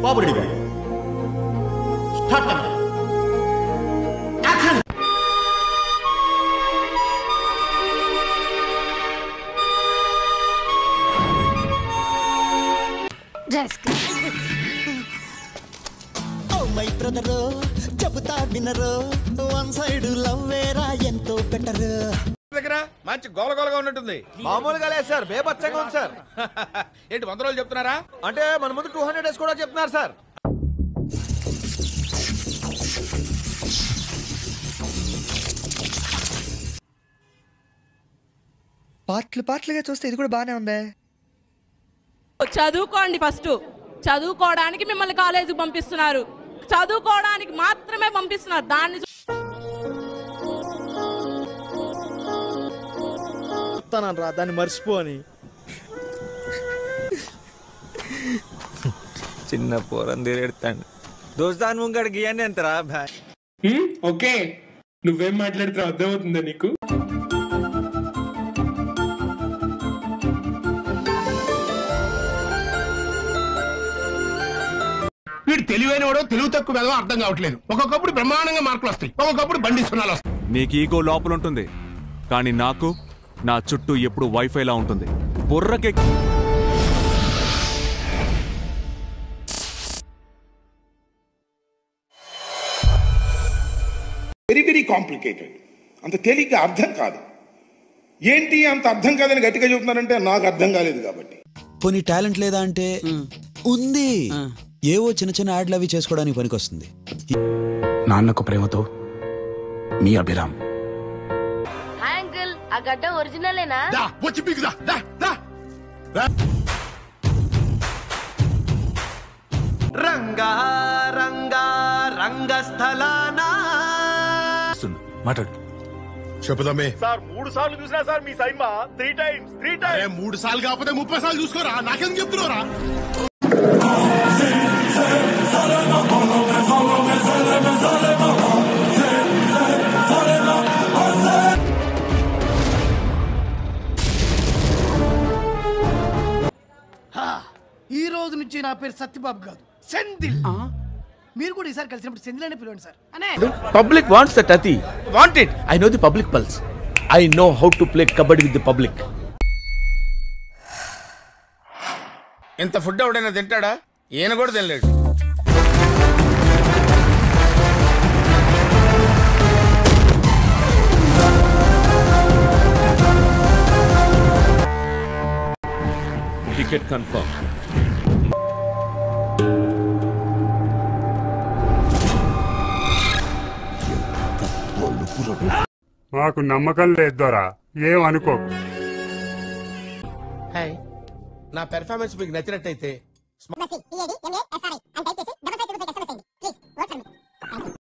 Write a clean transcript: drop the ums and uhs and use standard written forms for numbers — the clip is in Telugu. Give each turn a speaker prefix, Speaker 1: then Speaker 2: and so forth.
Speaker 1: Babu ready start action.
Speaker 2: My brother చెబుతా వినరు వన్ సైడ్ లవ్ వేరా ఎంతో బెటర్.
Speaker 3: దగ్గర మంచి గోలగోలగా ఉన్నట్టుంది.
Speaker 4: మామూలుగా లేదు సార్, బేబచ్చంగా ఉంది సార్.
Speaker 3: ఏంటి 100 రోజులు చెప్తున్నారా?
Speaker 4: అంటే మన ముందు 200 డేస్ కూడా చెప్తున్నారు సార్.
Speaker 5: పాటలుగా చూస్తే ఇది కూడా బానే ఉంది.
Speaker 6: చదువుకోండి, ఫస్ట్ చదువుకోవడానికి మిమ్మల్ని కాలేజీకి పంపిస్తున్నారు, చదువుకోవడానికి మాత్రమే పంపిస్తున్నారు. దాన్ని
Speaker 4: రా దాన్ని మర్చిపోని. చిన్న పోరం తీరేడుతాండి దోస్తాను ముంగడ గీయండి ఎంతరా భాయ్.
Speaker 7: ఓకే, నువ్వేం మాట్లాడుతున్నావు అర్థమవుతుందా నీకు?
Speaker 8: వీడు తెలివైన వాడో తెలుగు తక్కువ వెదవో అర్థం కావట్లేదు. ఒక్కొక్కప్పుడు బ్రహ్మాండంగా మార్కులు వస్తాయి, ఒక్కొక్కప్పుడు బండి సున్నాలు వస్తాయి.
Speaker 9: నీకు ఈగో లోపల ఉంటుంది, కానీ నాకు నా చుట్టూ ఎప్పుడు వైఫైలా ఉంటుంది. బుర్రకే
Speaker 8: వెరీ వెరీ కాంప్లికేటెడ్, అంత తేలిగ్గా అర్థం కాదు. ఏంటి అంత అర్థం కాదని గట్టిగా చెబుతున్నారంటే నాకు అర్థం కాలేదు కాబట్టి.
Speaker 2: పోనీ టాలెంట్ లేదా అంటే ఉంది. ఏవో చిన్న చిన్న యాడ్లు అవి చేసుకోవడానికి పనికొస్తుంది.
Speaker 8: నాన్నకు ప్రేమతో మీ అభిరామ్.
Speaker 10: అంకుల్, ఆ గడ్డ ఒరిజినలేనా?
Speaker 8: వచ్చి పీకుదా.
Speaker 4: రంగా రంగా రంగస్థలానా
Speaker 8: మాట్లాడు. చెప్పుదామే
Speaker 3: సార్ 3 సార్లు చూసినా సార్ మీ సైన్మా 3 times.
Speaker 8: 3 సార్లు కాకపోతే 30 సార్లు చూసుకోరా, నాకేం చెప్తున్నారా?
Speaker 11: ఈ రోజు నుంచి నా పేరు సత్యబాబు కాదు, సెందిల్. మీరు కూడా ఈసారి కలిసినప్పుడు సెందిల్ అనే పిలవండి సార్. అనే
Speaker 7: పబ్లిక్ వాంట్స్ దట్ అతి want it. I know the public pulse. I know how to play kabaddi with the public.
Speaker 3: ఇంత ఫుడ్ ఎవడైనా తింటాడా? ఈయన కూడా తినలేడు.
Speaker 9: Ticket confirm.
Speaker 12: మాకు నమ్మకం లేదు దొరా, ఏం అనుకోకు.
Speaker 3: నా పెర్ఫార్మెన్స్ మీకు నచ్చినట్టయితే